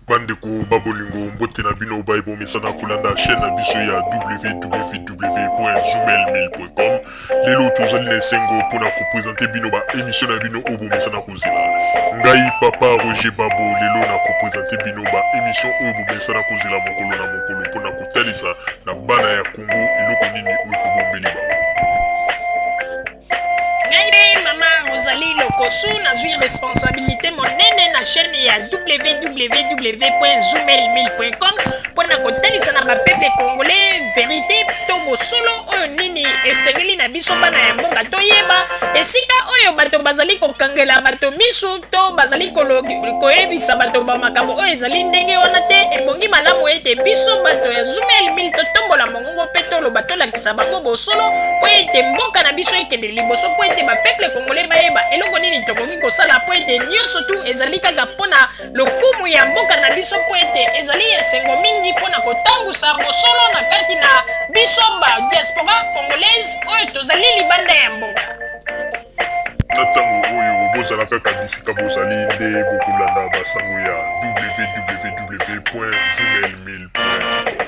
Bandeko babolingo mbote na bino baibo mesana kolanda chaîne na biso ya www.zumel1000.com. Lelo tozali na esengo mpona kopresente bino ba émission na bino oyo bomesana kozela. Ngai papa Roger Babo lelo na kopresente bino ba émission oyo bomesana kozela mokolo na mokolo mpona kotalisa na bana ya Congo eloko nini oyo tobombeli bango. Ozali lokosu nazwi responsabilité monene na chaîne ya www.zumel1000.com mpona kotalisa na bapeple congolais vérité to bosolo oyo nini esengeli na biso bana ya mboka toyeba esika oyo bato bazali kokangela bato misu to bazali koyebisa bato bamakambo oyo ezali ndenge wana te. Ebongi malamu ete biso bato ya Zumel 1000 totombola mongongo mpe toloba tolakisa bango bosolo mpo ete mboka na biso ekende liboso mpo ete bapeple congolais bayeba eloko nini tokoki kosala mpo ete nyonso tu ezali kaka mpona lokumu ya mboka na biso mpo ete ezali esengo mingi mpona kotambusa bosolo na kati na biso ba diaspora congolaise oyo tozali libanda ya mboka. Na ntango oyo bozala kaka bisika bozali nde bokolanda basango ya www.zumel1000.com.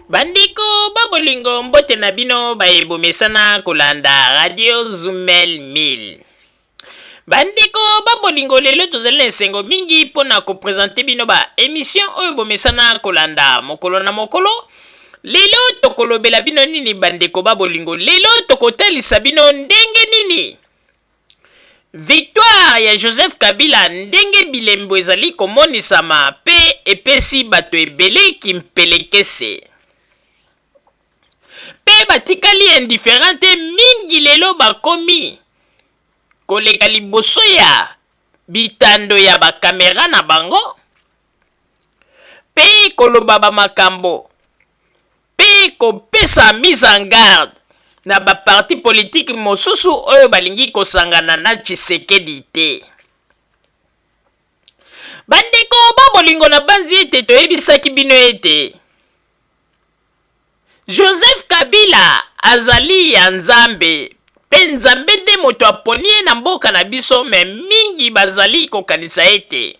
Bandiko babolingo mbote na bino bayebomesana kolanda radio Zumel 1000. Bandiko babolingo lelo tozali na esengo mingi mpona kopresente bino ba émission oyo bomesana kolanda mokolo na mokolo. Lelo tokolobela bino nini bandeko babolingo? Lelo tokotalisa bino ndenge nini victoire ya Joseph Kabila ndenge bilembo ezali komonisama pe epesi bato ebele kimpelekese. Pe batikali indifférente mingi lelo bakomi koleka liboso ya bitando ya bakamera na bango pe koloba bamakambo pe kopesa mise en garde na baparti politique mosusu oyo balingi kosangana na Tshisekedi te. Bandeko babolingo na banzi ete toyebisaki bino ete Joseph Kabila azali ya Nzambe pe Nzambe nde moto aponi ye na mboka na biso, me mingi bazali kokanisa ete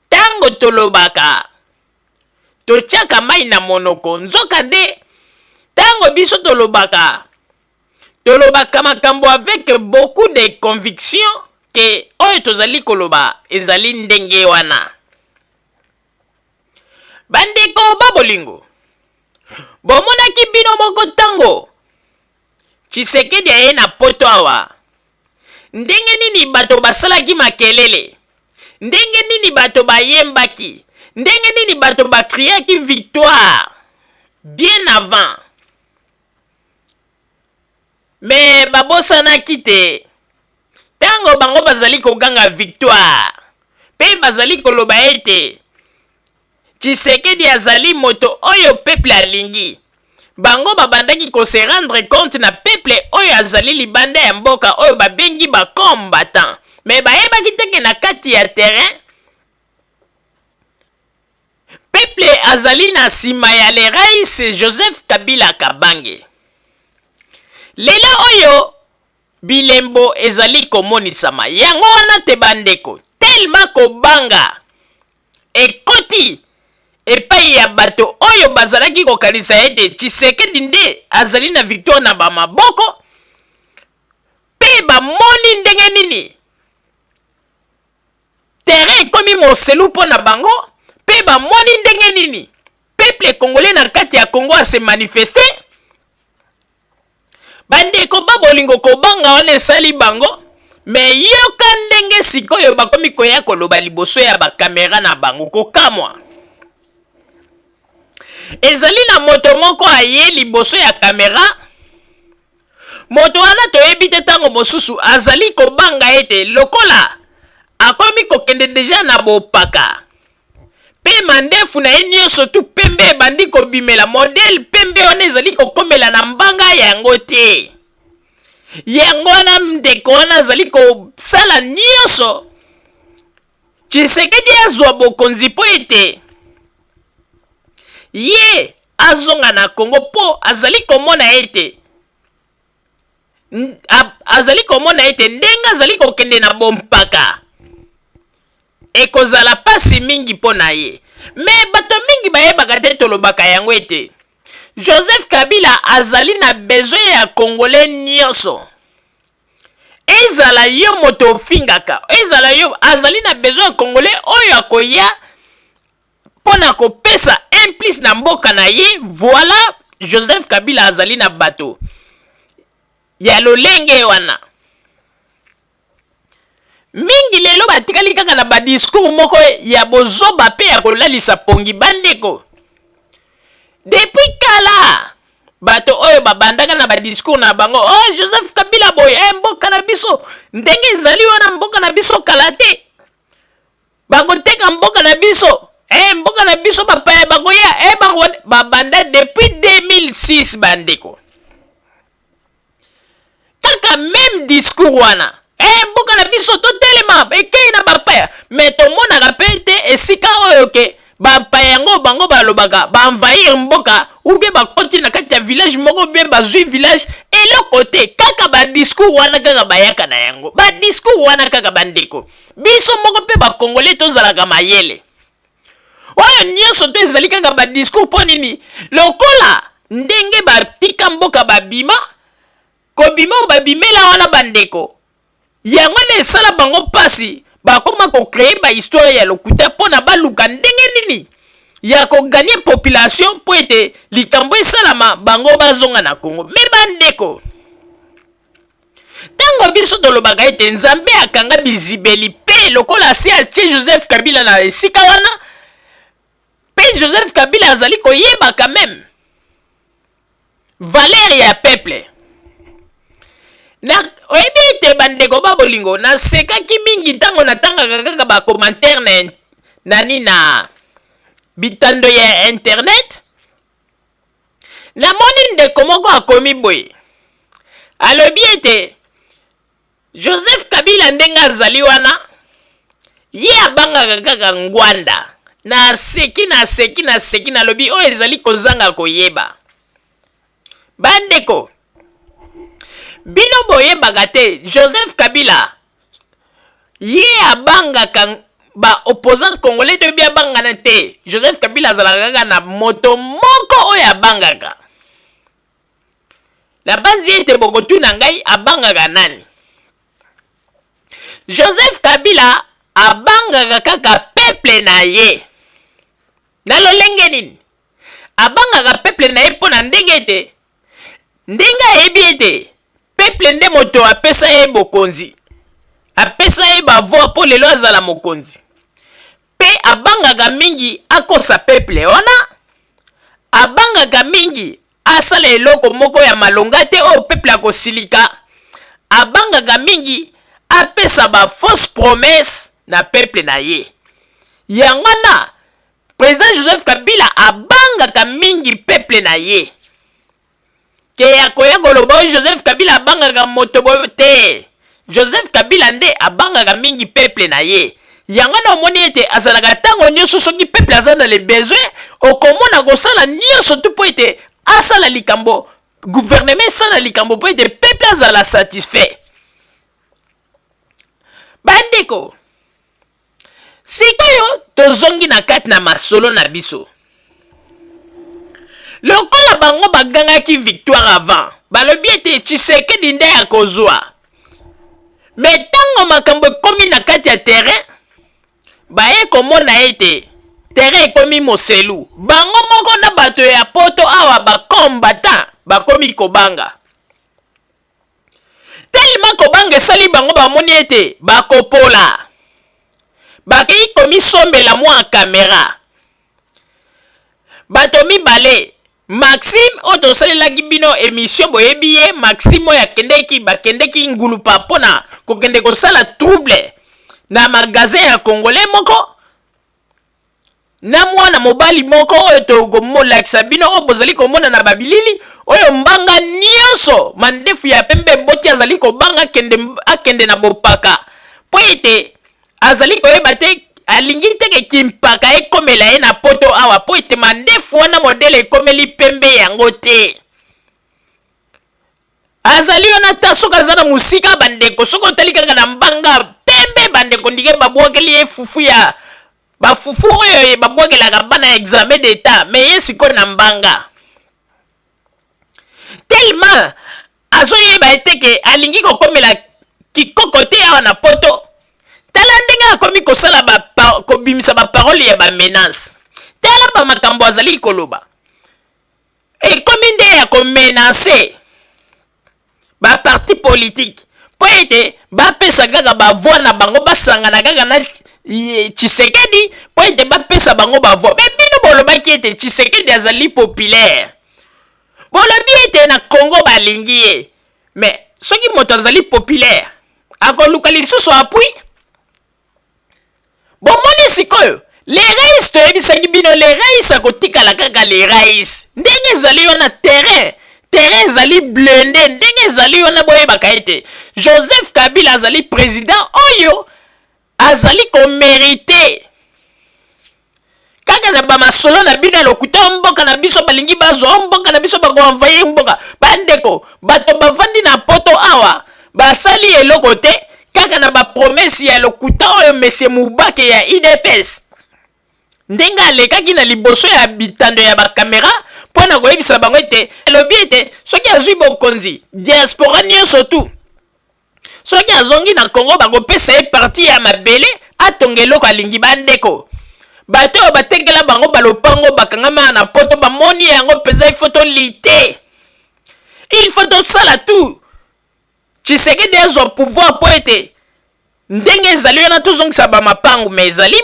tango tolobaka totiaka mai na monoko, nzoka nde tango biso tolobaka makambo avec beaucoup de conviction ke oyo tozali koloba ezali ndenge wana. Bandeko babolingo bomonaki bino moko tango Tshisekedi aye na poto awa, ndenge nini bato basalaki makelele, ndenge nini bato bayembaki, ndenge nini bato bakriaki victoire bien avant. Me babosanaki te tango bango bazali koganga victoire pe bazali koloba ete Tshisekedi azali moto oyo peuple alingi. Bango babandaki ko se rendre compte na peuple oyo azali libanda ya mboka oyo babengi ba combattant. Me bayebaki teke na kati ya terrain peuple azali na sima ya le rais Joseph Kabila Kabange. Lelo oyo bilembo ezali komonisama yango wana te bandeko, tellement kobanga ekoti epai ya bato oyo bazalaki kokanisa ete Tshisekedi nde azali na victoire na bamaboko pe bamoni ndenge nini terrain ekomi moselu mpo na bango pe bamoni ndenge nini peuple congolais na kati ya Congo ase manifeste. Bandeko babolingo kobanga wana esali bango, me yoka ndenge sikoyo bakomi koya koloba liboso ya bakamera na bango kokamwa. Ezali na moto moko aye liboso ya kamera, moto wana toyebi te tango mosusu azali kobanga ete lokola akomi kokende deja na bopaka pe mandefu na ye nyonso tu pembe bandi kobimela modele pembe wana ezali kokomela na mbanga yango te. Yango wana ndeko wana azali kosala nyonso Tshisekedi azwa bokonzi po ete ye azonga na Congo po azali komona ete ndenge azali kokende na bompaka ekozala pasi mingi mpo na ye. Me bato mingi bayebaka te tolobaka yango ete Joseph Kabila azali na besoin ya Congolais nyonso. Ezala yo moto ofingaka, ezala yo azali na besoin ya Congolais oyo akoya pona kopesa implice na mboka na ye. Voilà, Joseph Kabila azali na bato ya lolenge wana. Mingi lelo batikali kaka na ba discours moko ya bozoba pe ya kolalisa pongi bandeko. Depuis kala bato oyo babandaka na ba discours na bango, oh Joseph Kabila boy mboka na biso ndenge ezali wana mboka na biso kala te. Bakoteka mboka na biso mboka na biso bapaya bakoya babanda depuis 2006 bandeko. Kaka même discours wana mboka na biso totelema ekei na bapaya. Me tomonaka pe te esika oyo ke bapaya yango bango balobaka baenvahir mboka ou bien bakoti na kati ya village moko bien bazwi village eloko te. Kaka ba discours wana kaka bayaka na yango, ba discours wana kaka bandeko. Biso moko pe bakongole tozalaka mayele oyo nyonso to ezali kaka ba discours po nini lokola ndenge batika mboka babima kobima babimela wana bandeko yango na esala bango pasi bakoma kokreye ba histoire ya lokuta mpona baluka ndenge nini ya koganye population po ete likambo esalama bango bazonga na Congo. Me bandeko tango biso tolobaka ete nzambe akanga bizibeli pe lokola asi atie Joseph Kabila na esika wana pe Joseph Kabila azali koyeba quand même valeur ya peuple. Na oyebi ete bandeko babolingo nasekaki mingi ntango natangaka kaka bacommentaire na bitando ya internet. Namoni ndeko moko akomi boye alobi ete Joseph Kabila ndenge azali wana ye abangaka kaka ngwanda na seki nalobi oyo ezali kozanga koyeba. Bandeko bino boyebaka te Joseph Kabila ye abangaka ba opposant congolais to bia bangana te. Joseph Kabila azalaka kaka na moto moko oyo abangaka. Na banzi ete bokotuna ngai abangaka nani? Joseph Kabila abangaka kaka peuple na ye. Na lolenge nini? Abangaka peuple na ye pona ndenge ete ndenge ayebi ete peuple nde moto apesa ye bokonzi, apesa ye bavoi po lelo azala mokonzi. Pe abangaka mingi akosa peuple wana, abangaka mingi asala eloko moko ya malonga te oyo peuple akosilika, abangaka mingi apesa ba fausse promesse na peuple na ye. Yango wana président Joseph Kabila abangaka mingi peuple na ye. Ke akoya koloba Joseph Kabila abangaka moto te. Joseph Kabila nde abangaka mingi peuple na ye. Yango na omoni ete azalaka tango nyonso soki peuple aza na le besoin okomona kosala nyonso tu po ete asala likambo gouvernement esala likambo po ete peuple azala satisfait. Bandeko sikoyo tozongi na kati na masolo na biso. Lokola bango bagangaki victoire avant balobi ete Tshisekedi nde akozwa. Me tango makambo ekomi na kati ya terrain baye komona ete terrain ekomi moselu, bango moko na bato ya poto awa bakombata bakomi kobanga. Tellement kobanga esali bango bamoni ete bakopola bakei komisombela mwa kamera. Bato mibale Maxime oto salelaki bino émission boyebi ye Maxime oyo bakendeki ngulupa pona kokende kosala trouble na magasin ya congolais moko na mwana mobali moko oyo tokomolakisa bino oyo bozali komona na babilili oyo mbanga nyonso mandefu ya pembe boti azali kobanga akende na bopaka po ete azali koyeba te alingi teke kimpaka ekomela ye na poto awa po ete mandefu wana modele ekomeli pembe yango te. Azali wana ta soka aza na musika bandeko soko otali kaka na mbanga pembe mpe bandeko ndike babwakeli ye fufu ya bafufu oyo babwakelaka bana examen d'état me ye sikoyo na mbanga tellement azoyeba eteke alingi kokomela kikoko te awa na poto tala ndenge akomi kosala kobimisa baparole ya bamenance tala bamakambo azali koloba ekomi nde ya komenance baparti politike mpo ete bapesa kaka bavoi na bango basangana kaka na Tshisekedi mpo ete bapesa bango bavoi me bino bolobaki ete Tshisekedi azali populaire bolobi ete na Congo balingi ye me soki moto azali populaire akoluka lisusu apui bomoni sikoyo le rais toyebisaki bino le rais akotikala kaka le rais ndenge ezali wana terrain ezali blende ndenge ezali wana boyebaka ete Joseph Kabila azali président oyo azali komerite kaka na bamasolo na bino lokuta mboka na biso balingi bazwa mboka na biso bakoenvoye mboka bandeko bato bavandi na poto awa basali eloko te kaka na bapromesi ya lokuta oyo Monsieur Mubake ya IDPS ndenge alekaki na liboso ya bitando ya bakamera mpo na koyebisa bango ete elobi ete soki azwi bokonzi diaspora nyonso tu soki azongi na Congo bakopesa ye parti ya mabele atonga eloko alingi bandeko bato oyo batekela bango balopango bakangama na poto bamoni yango mpenza ifo tolite ifo tosala tu Tshisekedi azwa pouvoir mpo ete ndenge ezali wana tozongisa bamapangu me ezali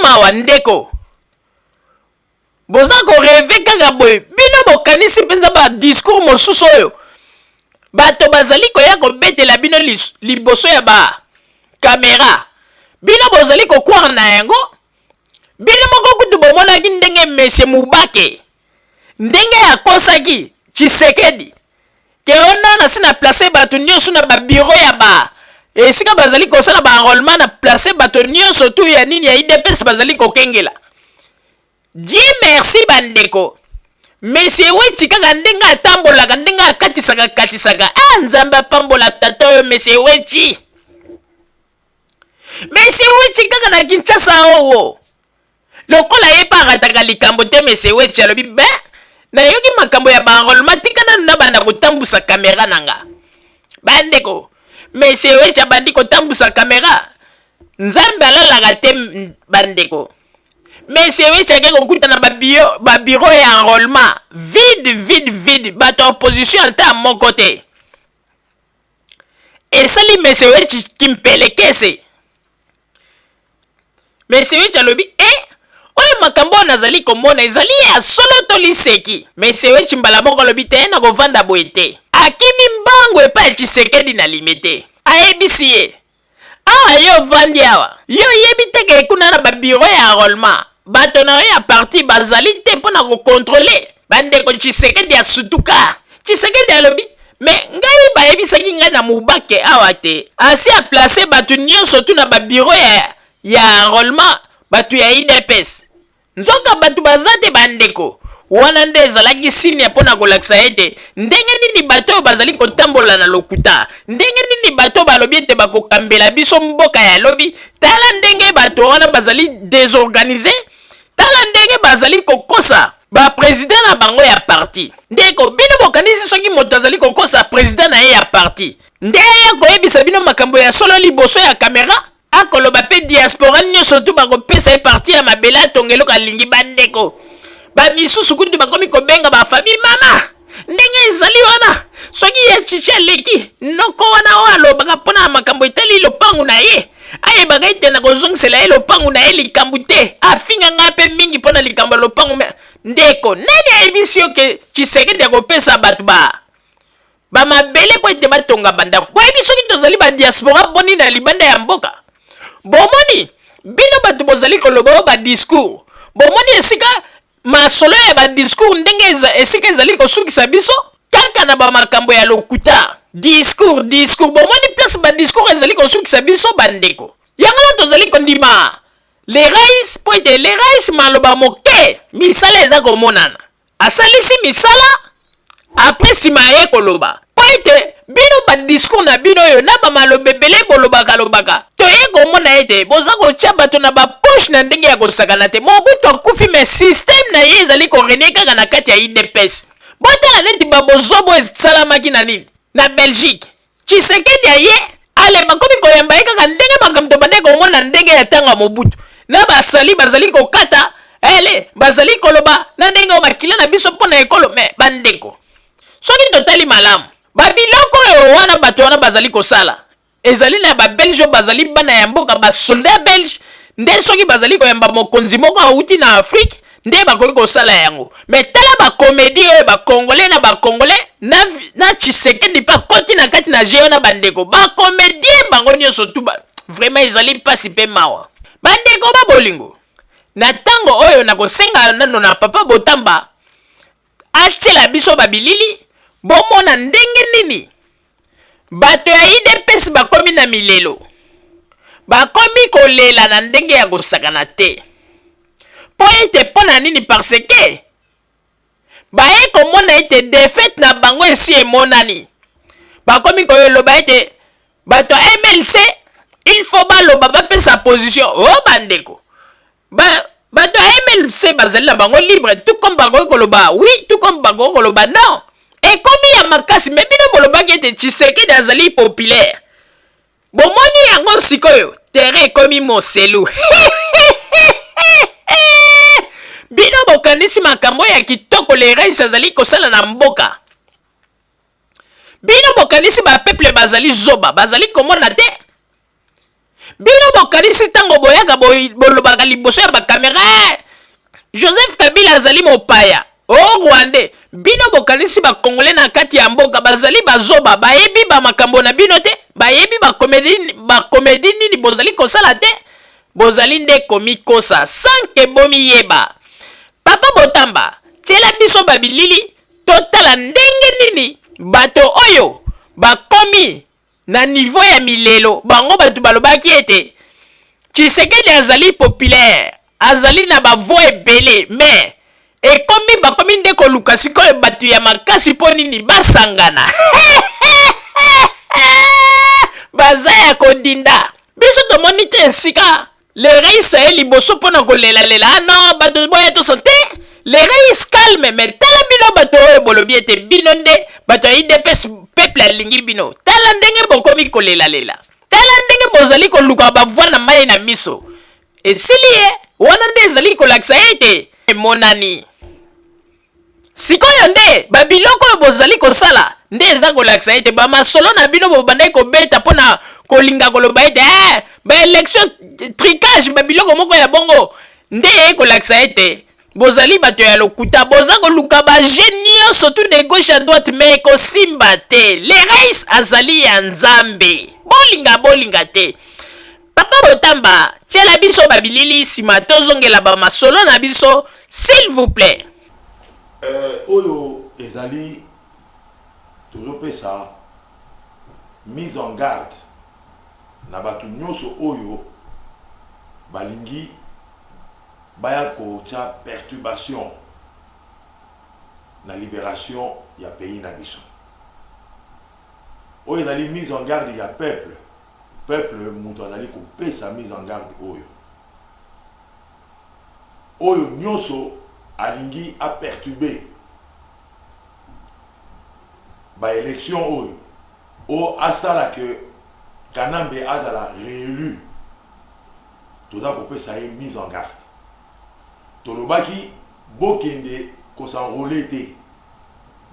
mawa ndeko boza koreve kaka boye bino bokanisi mpenza badiscours mosusu oyo bato bazali koya kobetela bino liboso ya bakamera bino bozali kokwara na yango bino moko kutu bomonaki ndenge Monsieur Mubake ndenge akosaki Tshisekedi ke ona na sina place bato nyonso na babiro ya esika bazali kosala baenrôlement na place bato nyonso tu ya nini ya IDPS bazali kokengela Dieu merci bandeko Monsieur Wetchi kaka ndenge atambolaka ndenge akatisaka nzambe apambola tata oyo Monsieur Wetchi kaka na Kinshasa owo lokola ye pa arataka likambo te Monsieur Wetchi alobi be nayoki makambo ya baenrôlement tika nanu na banda kotambusa kamera nanga bandeko Monsieur Wetchi abandi kotambusa kamera nzambe alalaka te bandeko Monsieur Wetchi ake kokuta na babiro ya enrôlement vide bato opposition ata moko te esali Monsieur Wetchi kimpelekese Monsieur Wetchi alobi oyo makambo nazali komona ezali ya solo toliseki Monsieur Wetchi mbala moko alobi te na kovanda boye te akimi mbango epai Tshisekedi na limite ayebisi ye awa yo vandi awa yo yebi teke ekuna na babiro ya enrôlement bato na yo ya parti bazali te mpo na kokontrole bandeko Tshisekedi asutuka Tshisekedi alobi me ngai bayebisaki ngai na Mubake awa te asi aplace bato nyonso tu na babiro ya enrôlement bato ya IDPS nzoka bato baza te bandeko wana nde ezalaki signe mpo na kolakisa ete ndenge nini bato oyo bazali kotambola na lokuta ndenge nini bato balobi ete bakokambela biso mboka ya lobi tala ndenge bato wana bazali désorganisé tala ndenge bazali kokosa bapresident na bango ya parti ndeko bino bokanisi soki moto azali kokosa president na ye ya parti nde ya koyebisa bino makambo ya solo liboso ya kamera akoloba mpe diaspora nyonso tu bakopesa ye parti ya mabele atongeloko alingi bandeko bamisusu kutu bakomi kobenga bafamille mama ndenge ezali wana soki ye chichi aleki noko wana oyo alobaka mpona makambo etali lopangu na ye ayebaka ete na kozongisela ye lopangu na ye likambo te afinganga mpe mingi mpona likambo ya lopangu ndeko nani ayebisi yo ke Tshisekedi akopesa bato bamabele po ete batonga bandako boyebi soki tozali badiaspora boni na libanda ya mboka bomoni bino bato bozali koloba oyo badiscours bomoni esika masolo ya badiscours ndenge esika ezali kosukisa biso kaka na bamakambo ya lokuta discours bomoni place badiscours ezali kosukisa biso bandeko yango na tozali kondima le rais po ete le rais maloba moke misala eza komonana asalisi misala apres nsima ye koloba po ete bino ba discours na bino yo na ba malobe ebele bolobaka toye komona ete boza kotia bato na bapoche na ndenge ya kosakana te Mobutu akufi me systeme na ye ezali korenie kaka na kati ya UDPS botala neti babozobo esalamaki na nini na Belgique Tshisekedi aye ale bakomi koyamba ye kaka ndenge makambo bande komona ndenge ya ntango ya Mobutu na basali bazali kokata ele bazali koloba na ndenge o makila na biso mpo na ekolo me bandeko soki totali malamu babiloko oyo wana bato wana bazali kosala ezali na babelge bazali bana ya mboka basoldat belge nde soki bazali koyamba mokonzi moko auti na Afrique nde bakoki kosala yango me tala bakomedi oyo bakongole na bakongole na Tshisekedi mpa koti na kati na jeo na bandeko bakomedie bango nyonso tu vraiment ezali mpasi mpe mawa bandeko babolingo na ntango oyo nakosenga nano na papa Botamba atiela biso babilili bomona ndenge nini bato ya UDPS bakomi na milelo bakomi kolela na ndenge ya kosakana te po ete mpo na nini parce que baye komona ete defete na bango esi emonani bakomi koyoloba ete bato ya MLC il faut baloba bapesa position bandeko bato ya MLC bazali na bango libre tout comme bakoki koloba oui tout comme bakoki koloba non ekomi ya makasi me bino bolobaki ete Tshisekedi azali populaire bomoni yango sikoyo tere ekomi moselu bino bokanisi makambo ya kitoko le rais azali kosala na mboka bino bokanisi bapeple bazali zoba bazali komona te bino bokanisi ntango boyaka bolobaka liboso ya bakamera Joseph Kabila azali mopaya Rwande bino bokanisi bakongole na kati ya mboka bazali bazoba bayebi ba makambo na bino te bayebi bakomedi nini bozali kosala te bozali nde komikosa sanke bomi yeba papa Botamba tiela biso babilili totala ndenge nini bato oyo bakomi na niveau ya milelo bango bato balobaki ete Tshisekedi azali populaire azali na bavo ebele mais ekomi bakomi nde koluka sikoyo bato ya makasi mpo nini basangana baza ya kodinda biso tomoni te esika le rais aye liboso mpo na kolelalela non bato boya tosante le rais calme me tala bino bato oyo bolobi ete bino nde bato ya UDPS peuple alingi bino tala ndenge bokomi kolelalela tala ndenge bozali koluka bavoi na mai na miso esili ye wana nde ezali kolakisa ete emonani sikoyo nde babiloko oyo bozali kosala nde eza kolakisa ete bamasolo na bino bobandaki kobeta mpo na kolinga koloba ete baélection tricage babiloko moko ya bongo nde ekolakisa ete bozali bato ya lokuta boza koluka bagene nyonso tout de gauche à droite me ekosimba te le rais azali ya nzambe bolinga te papa Botamba tiela biso babilili nsima tozongela bamasolo na biso s'il vous plaît oyo ezali tozopesa mise en garde na bato nyonso oyo balingi baya kotia perturbation na libération ya pays na biso oyo ezali mise en garde ya peuple moto azali kopesa mise en garde oyo nyonso alingi aperturbe baélection oyo o asala ke Kanambe azala réélu toza kopesa ye mise en garde tolobaki bokende kosanrole te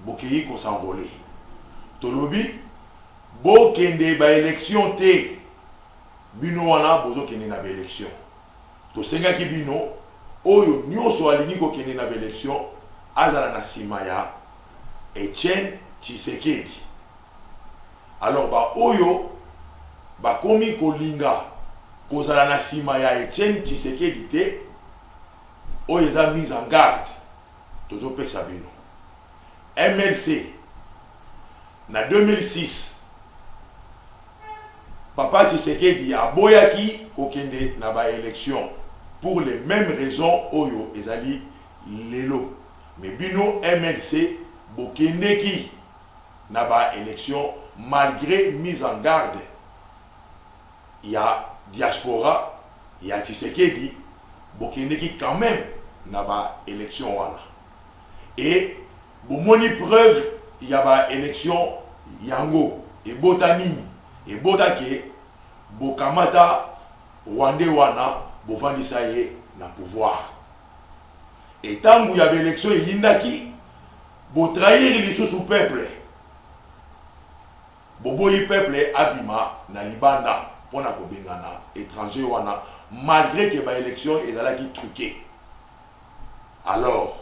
bokeyi kosanrole tolobi bokende baélection te bino wana bozokende na baélection tosengaki bino oyo nyonso alingi kokende na baélection azala na nsima ya Etienne Tshisekedi alors oyo bakomi kolinga kozala na nsima ya Etienne Tshisekedi te oyo eza mise en garde tozopesa bino MLC na 2006 papa Tshisekedi aboyaki kokende na baélection pour les mêmes raisons oyo ezali lelo mais bino MLC bokendeki na ba élection malgré mise en garde. Il y a diaspora, il y a Tshisekedi, Bokendeki quand même na ba élection wana. Et bomoni preuve il y a ba élection yango et botanini et botake bokamata wande wana bovandisa ye na pouvoir. Et tant qu'il y avait élection yindaki bo trahir les sous peuple. Boboyi peuple abima na libanda pona ko bengana étranger wana malgré que ba élection ezalaki truqué. Alors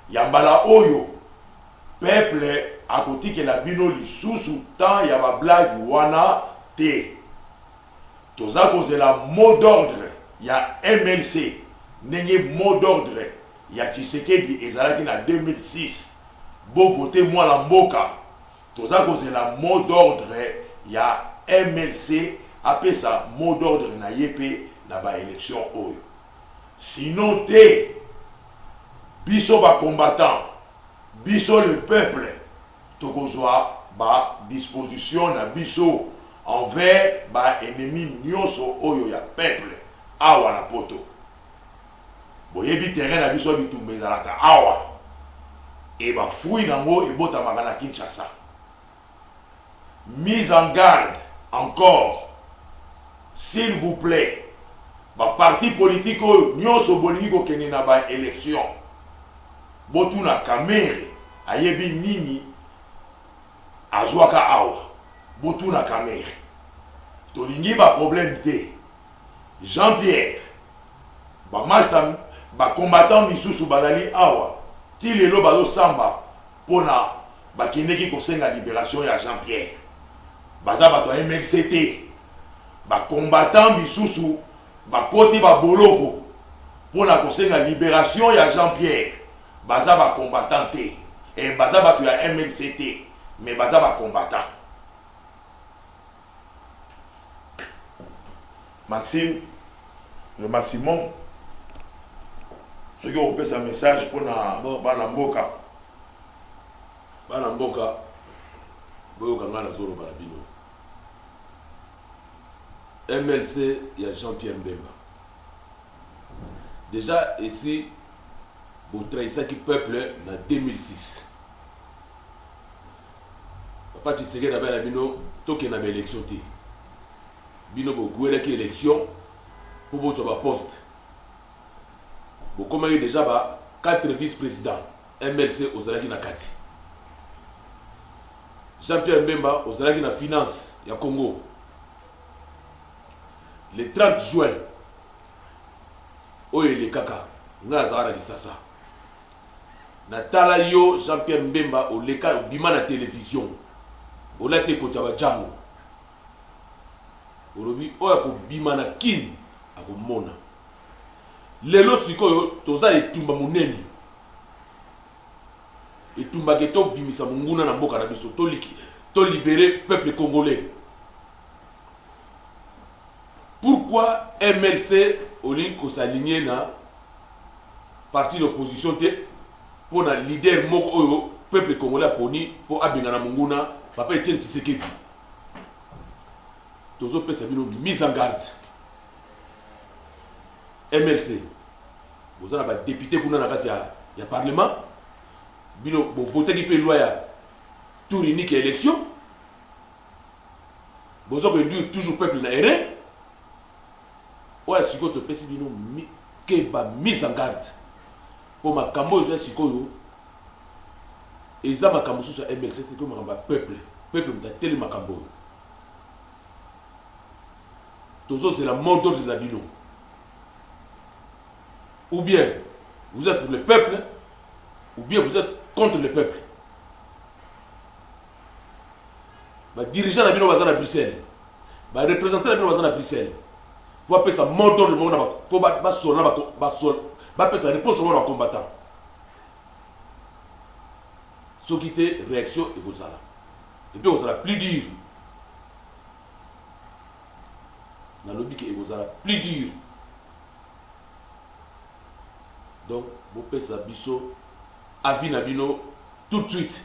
yambala oyo peuple a côté que la bino lisusu tant ya ba blague wana te. Toza cause la mot d'ordre ya MLC nenge mot d'ordre ya Tshisekedi ezalaki na 2006 bo voter moi la mboka. Toza cause la mot d'ordre ya MLC après ça mot d'ordre na yepe na ba élection oyo. Sinon te biso ba combattant biso le peuple tokozwa ba disposition na biso envers ba ennemi nyonso oyo ya peuple awa na poto. Boyebi terrain na biso bitumba ezalaka awa et ba fouille nango ebotamaka na Kinshasa. Mise en garde encore, s'il vous plaît, ba parti politique oyo nyonso bolingi kokende na ba élection botuna kamere ayebi nini azwaka awa botuna kamere tolingi ba problème te. Jean-Pierre ba master ba combattant misusu bazali awa ti lelo bazo samba pona bakendeki kosenga libération ya Jean-Pierre baza bato ya MLCT ba combattant misusu bakoti ba boloko pona kosenga libération ya Jean-Pierre baza ba combattant te et baza bato ya MLCT mais baza ba combattant. Maxime, le maximum, ce qui on peut un message pour Banamboka. Banamboka, Boyokanga na Zoro Balabino. MLC, il y a Jean-Pierre Mbemba. Déjà ici, vous trahissez qui peuple en 2006. Papa Tshisekedi d'abord la bino, toke na élection ti. Bino bo gouere ki élection pour votre poste. Vous commencez déjà ba 4 vice-présidents MLC aux Zalaki na Kati. Jean-Pierre Mbemba aux Zalaki na finance ya Congo. Le 30 juin, oye le kaka, nga zara di sasa. Natala yo Jean-Pierre Mbemba au leka bima na télévision. O lati ekota ba jango. Olobi oya ko bima na kin akomona. Lelo sikoyo toza etumba muneni. Etumba geto bimisa munguna na mboka na biso to libérer peuple congolais. Pourquoi MLC Olinko s'aligner na parti d'opposition pour na leader moko oyo peuple congolais poni pour abenga na munguna papa Etienne Tshisekedi. Tozo pesa bino mise en garde. MLC vous avez un député pour na kati ya parlement bino bo voter qui peut loi ya tour unique élection. Vous avez toujours peuple na erreur. Ouais, si vous avez mise en garde pour ma camozo sikoyo et ça ma camozo sur MLC c'est comme un peuple m'a tellement ma cambo toujours c'est la mort d'ordre de la bino ou bien vous êtes pour le peuple ou bien vous êtes contre le peuple. Ma dirigeant la bino bazan à Bruxelles, ma représentant la bino bazan à Bruxelles. Vous appelez ça mort d'ordre, vous appelez ça réponse au combattant. Ce qui était réaction et vous allez. Et puis vous allez plus dur. Dans le but que vous allez plus dur. Donc, vous appelez ça biso, avis nabino tout de suite.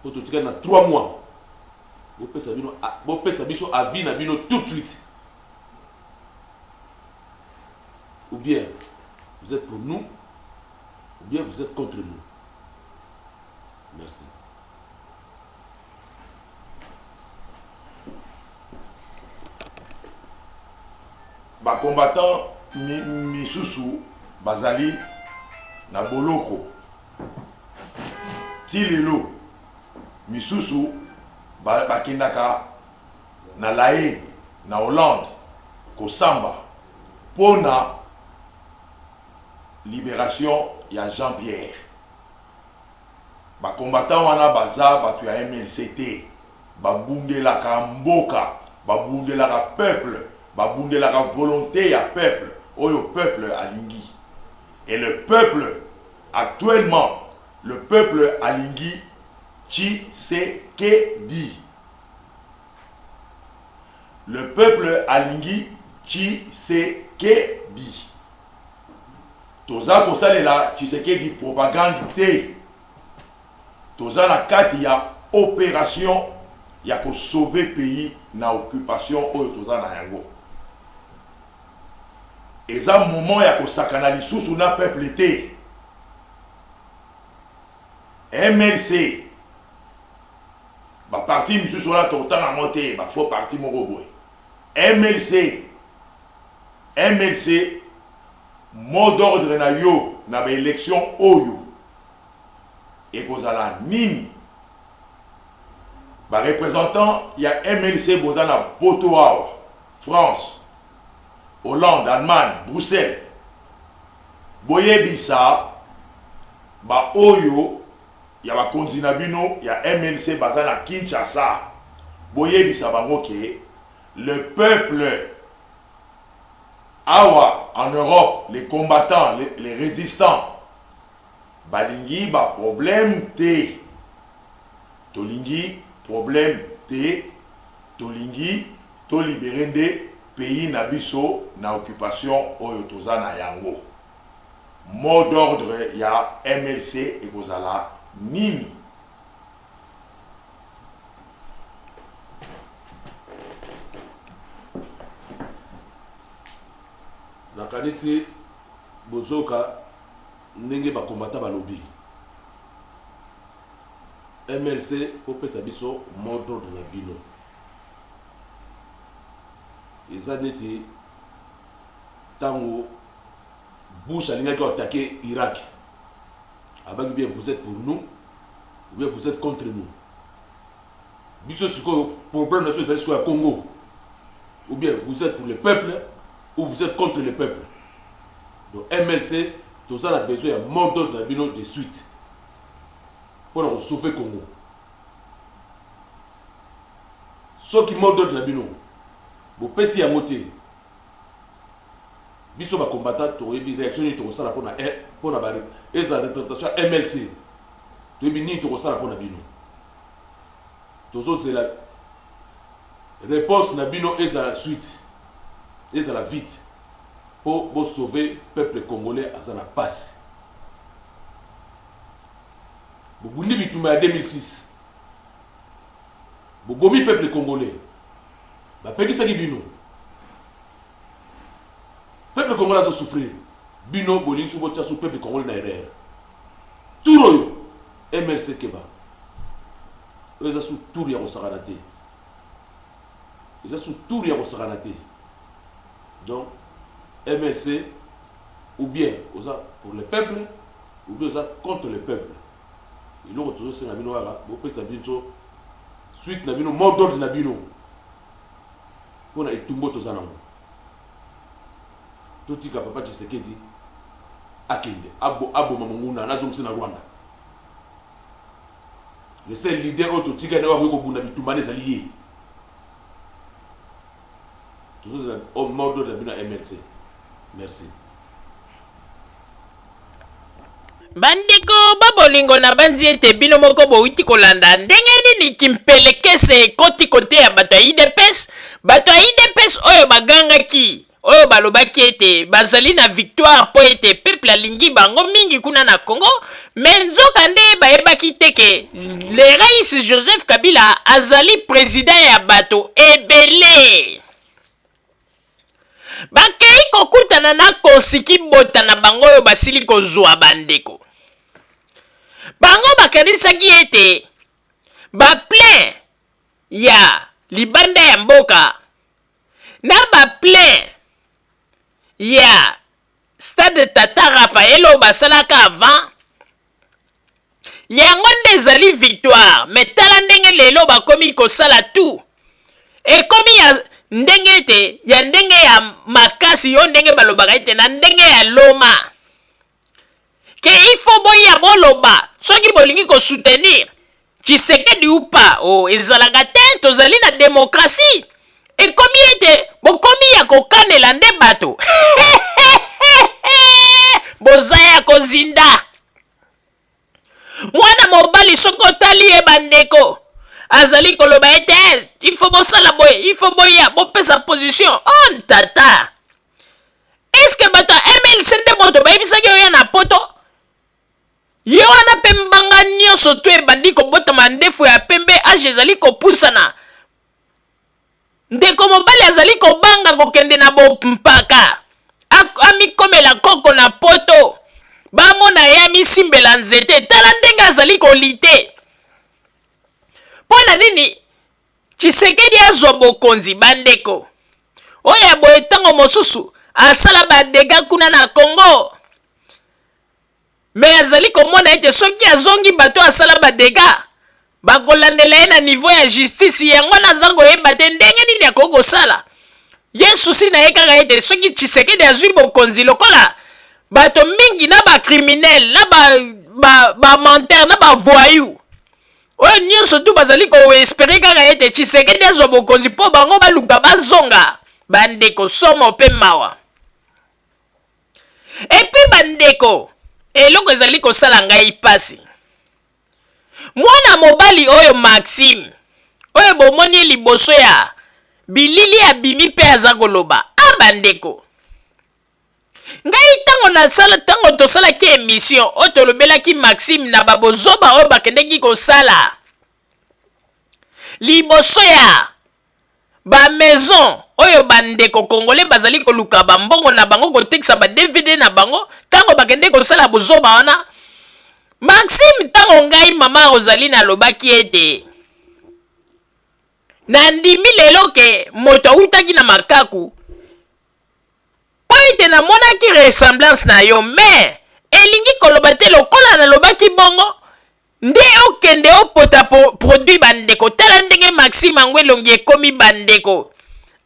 pour te tirer dans 3 mois. Vous pouvez savoir à vie na bino tout de suite. Ou bien vous êtes pour nous, ou bien vous êtes contre nous. Merci. Ba combattant misusu bazali na boloko tilelo misusu bakendaka na lae na Hollande kosamba pona libération ya Jean-Pierre. Ba combattant wana baza batu ya MLCT babundelaka mboka babundelaka peuple babundelaka volonté ya peuple oyo peuple alingi. Et le peuple actuellement, le peuple alingi Tshisekedi. Le peuple alingi Tshisekedi. Toza kosalela Tshisekedi propagande te. Toza na kati ya opération ya ko sauver pays na occupation oyo toza na yango. Eza moment ya kosakana lisusu na peuple te. MLC ba parti misusu wana totanga monte ba faux parti moko boye. MLC mot d'ordre na yo na ba élection oyo ekozala nini. Ba représentant ya MLC boza na poto awa France, Hollande, Allemagne, Bruxelles. Boyebisa ba oyo ya ba kontina bino ya MLC baza na Kinshasa. Boyebisa bango ke le peuple awa en Europe, les combattants, les résistants balingi ba problème te. Tolingi problème te. Tolingi to libérer pays na biso na occupation oyo toza na yango. Mot d'ordre ya MLC ekozala nini. Nakanisi bozoka ndenge bakombata balobi. MLC opesa biso mot d'ordre na bino. Eza neti tango Bush alingaki attaquer Irak. Avec bien vous êtes pour nous ou bien vous êtes contre nous. Biso siko problème na c'est ce Congo. Ou bien vous êtes pour le peuple ou vous êtes contre le peuple. Donc MLC tout ça a besoin de mot d'ordre de suite pour nous sauver Congo. Ce qui mot d'ordre bino bo pesi ya moté biso ba combattant to yebi réaction ni to sala pona ba eza représentation MLC to yebi ni to sala pona bino to zo c'est la réponse na bino eza la suite eza la vite pour sauver peuple congolais à sa passe. Bo bundi bituma 2006 bo bomi peuple congolais. Ba pekisa ki bino. Peuple congolais a souffrir. Bino boli sou botia sou peuple congolais na erreur. Turoyo MLC keba. Eza sou tour ya kosakanate. Eza sou tour ya kosakanate. Donc MLC ou bien oza pour le peuple ou bien oza contre le peuple. Et l'autre toujours c'est na bino wala, bo pesa bino suite na bino mot d'ordre na bino. Pona etumbo to zanango totika papa Tshisekedi akende abo mamunguna nazongisa na Rwanda le seul leader auto tika na wako bunda bitumane zaliye toujours au mode de la MLC. Merci. Bandeko babolingo na banzi ete bino moko bouti kolanda ndenge nini kimpelekese ekoti kote ya bato ya IDPS oyo bagangaki oyo balobaki ete bazali na victoire po ete peuple alingi bango mingi kuna na Congo, mais nzoka nde bayebaki teke le rais Joseph Kabila azali président ya bato ebele. Bakei kokutana na kosiki bota na bango oyo basili kozwa bandeko. Bango bakanisaki ete baplein ya libanda ya mboka na baplein ya stade Tata Raphael oyo basalaka avant yango nde ezali victoire. Mais tala ndenge lelo bakomi kosala tout ekomi ya ndenge ete ya ndenge ya makasi yo ndenge balobaka ete na ndenge ya loma ke ifo boya boloba soki bolingi kosoutenir Tshisekedi ou pas ezalaka te tozali na démocratie ekomi ete bokomi ya kokanela nde bato boza ya kozinda mwana mobali soko otali ye bandeko azali koloba ete il faut bosala boye il faut boya bopesa position on tata est-ce que bato MLC nde moto bayebisaki oyo na poto ye wana mpe mbanga nyonso to ebandi kobotama ndefu ya pembe age ezali kopusana ndeko mobali azali kobanga kokende na bompaka amikomela koko na poto bamona ye amisimbela nzete tala ndenge azali kolite mpo na nini Tshisekedi azwa bokonzi bandeko oyo ya boye ntango mosusu asala badega kuna na Congo, mais azali komona ete soki azongi bato asala badega bakolandela ye na niveau ya justice yango naza koyeba te ndenge nini akoki kosala ye susi na ye kaka ete soki Tshisekedi azwi bokonzi lokola bato mingi na bacriminel na bamantere na bavoyou oyo nyonso tu bazali koespere kaka ete Tshisekedi azwa bokonzi mpo bango baluka bazonga bandeko somo mpe mawa. Epi bandeko eloko ezali kosala ngai pasi mwana mobali oyo Maxime oyo bomoni liboso ya bilili ya bimi mpe aza koloba bandeko ngai tango tosalaki émission oyo tolobelaki Maxime na babozoba oyo bakendeki kosala liboso ya ba maison oyo bandeko congolais bazali koluka bambongo na bango kotekisa ba DVD na bango tango bakende kosala bozoba wana Maxime tango ngai mama Rosaline alobaki ete na ndimi lelo ke moto utaki na makaku po ete namonaki ressemblance na yo mais elingi koloba te lokola nalobaki bongo nde okende opota produit bandeko tala ndenge Maxime ango elongi ekomi bandeko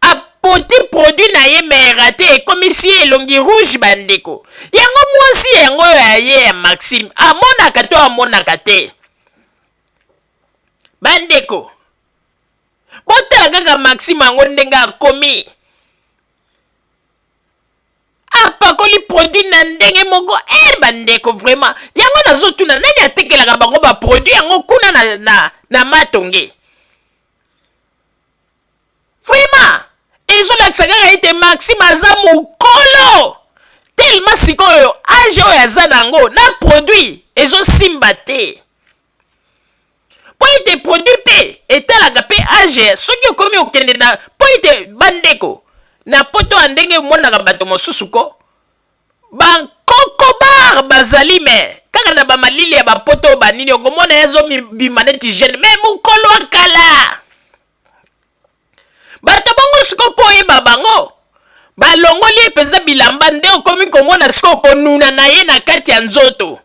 apoti produit na ye me rate ekomi si elongi rouge bandeko yango mwasi yango ya ye ya Maxime amonaka to amonaka te bandeko botala kaka Maxime ango ndenge akomi apakoli produit na ndenge moko bandeko vraiment yango nazotuna nani atekelaka bango baproduit yango kuna na matonge vraiment ezolakisa kaka ete Maxime aza mokolo tellement sikoyo age oyo aza nango na produit ezosimba te po ete produit mpe etalaka mpe age soki okomi okende na po ete bandeko na poto ya ndenge monaka bato mosusu ko bankokobar bazali me kaka na bamalili ya bapoto banini okomona ezobima neti jeune me mokolo akala bato bongo siko po oyeba bango balongoli epenza bilamba nde okomi komona siko konuna na ye na kati ya nzoto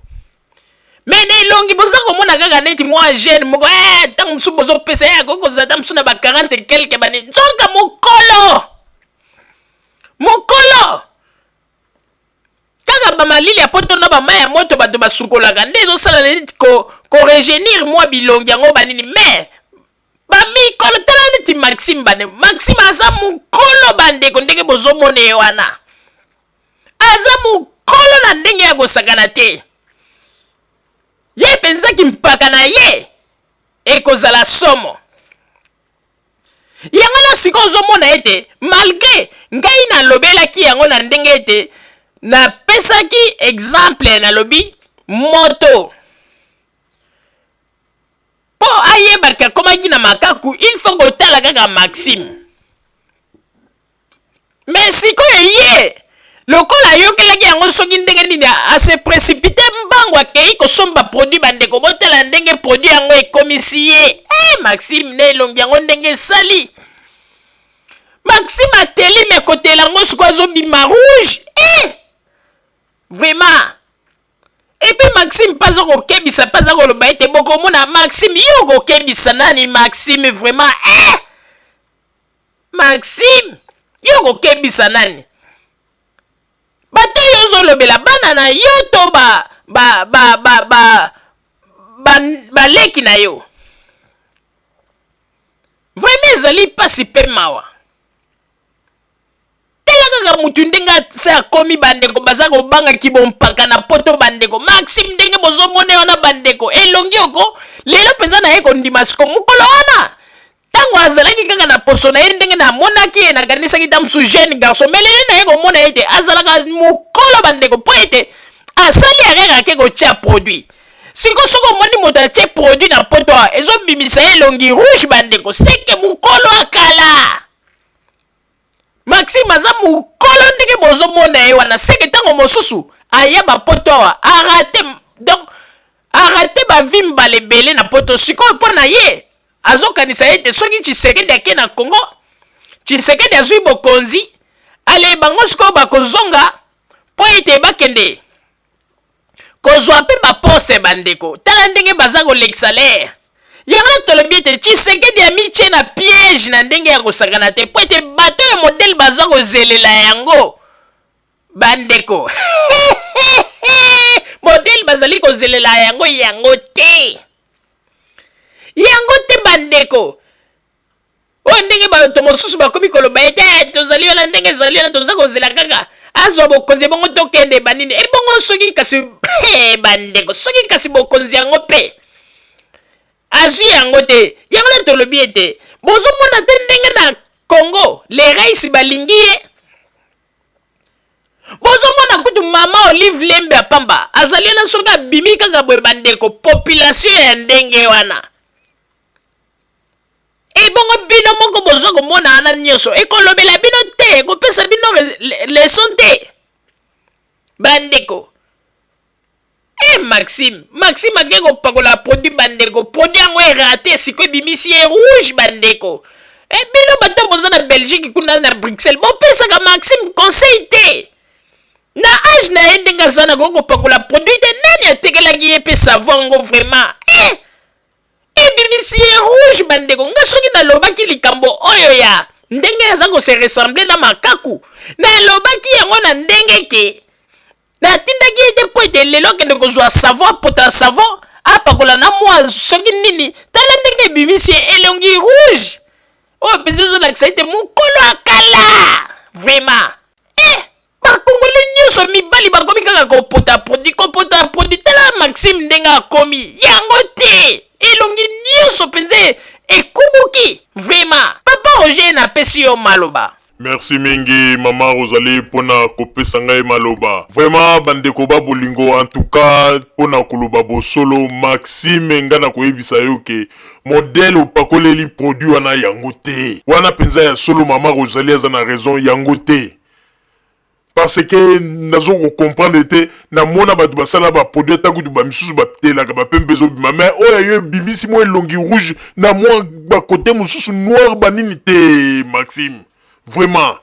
me na elongi boza komona kaka neti mwa jeune moko ntango mosusu bozopesa ye akoki kozala mosusu na ba 40 quelque bane nzoka mokolo kaka bamalili ya poto na bamai ya moto bato basukolaka nde ezosala neti koregenir mwa bilongi yango banini me bamikolo tala neti Maxime bane Maxime aza mokolo bandeko ndenge bozomona ye wana aza mokolo na ndenge ya kosakana te ye penzaki mpaka na ye ekozala somo yango na siko ozomona ete malgré ngai nalobelaki yango na ndenge ete napesaki exemple nalobi moto po ayebaka akomaki na makaku il faut kotala kaka Maxime mais sikoyo ye lokola ayokelaki yango soki ndenge nini ase précipité mbango akei kosomba produit bandeko botala ndenge produit yango ekomisi ye Maxime ne elongi yango ndenge esali Maxime ateli me kotela yango sikoyo azobima rouge vraiment epe Maxime paza kokebisa paza koloba ete bokomona Maxime yo kokebisa nani Maxime vraiment Maxime yo kokebisa nani bato yo ozolobela bana na yo to baleki na yo vraiment ezali pasi pe mawa tela kaka mutu ndenge se akomi bandeko baza kobangaki bompaka na poto bandeko Maxime ndenge bozomona wana bandeko elongi oko lelo mpenza na ye kondima siko mokolo wana ntango azalaki kaka na poso na ye ndenge namonaki ye nakanisaki ta mosu jeune garçon me lelo na ye komona ete azalaka mokolo bandeko mpo ete asali arere ake kotia produit siko soki omoni moto atie produit na poto awa ezobimisa ye elongi rouge bandeko seke mokolo akala Maxime aza mokolo ndenge bozomona ye wana seke ntango mosusu aya bapoto awa arate bavi mbala ebele na poto sikoyo mpo na ye azokanisa ete soki Tshisekedi ake na Congo Tshisekedi azwi bokonzi ale bango sikoyo bakozonga mpo ete bakende kozwa mpe baposte bandeko tala ndenge baza kolekisa lere yango na tolobi ete Tshisekedi amitie na piège na ndenge ya kosakana te mpo ete bato ya modele baza kozelela yango bandeko modele bazali kozelela yango te bandeko oyo ndenge bato mosusu bakomi koloba ete tozali wana ndenge ezali wana toza kozela kaka azwa bokonzi bongo tokende banini ebongo soki kasi bandeko soki kasi bokonzi yango mpe azwi yango te yango na tolobi ete bozomona te ndenge na Congo le raisi balingi ye bozomona kutu mama Olive Lembe apamba azali na soki abimi kaka boye bandeko population ya ndenge wana ebongo bino moko bozwa komona wana nyonso ekolobela bino te ekopesa bino leson te bandeko Maxime ake kopakola produit bandeko produit yango erate sikoyo ebimisi ye rouge bandeko bino bato boza na Belgique kuna na Bruxelles bopesaka Maxime conseil te na age na ye ndenge aza na kopakola produit te nani atekelaki ye mpe savon yango vraiment ebimisi ye rouge bandeko nga soki nalobaki likambo oyo ya ndenge aza kose ressemble na makaku nalobaki yango na ndenge ke natindaki ete mpo ete lelo akende kozwa savon apota savon apakola na mwa soki nini tala ndenge ebimisi ye elongi rouge oyo mpenza ozolakisa ete mokolo akala vraiment bakongole nyonso mibali bakomi kaka kopota produit tala Maxime ndenge akomi yango te elongi nyonso mpenza ekubuki vraiment papa Roger napesi yo maloba. Merci mingi mama Rosalie pona kopesa ngai maloba. Vraiment bandeko ba bolingo en tout cas pona koloba bosolo Maxime ngana koyebisa yo ke modèle opakoleli produit wana yango te. Wana penza ya solo mama Rosalie azana raison yango te. Parce que nazo ko comprendre te na mona batu basala ba produit takutu ba misusu ba telaka ba pembezo bima mais oya yo bimisi mo longi rouge na mo ba côté mususu noir banini te Maxime. Vraiment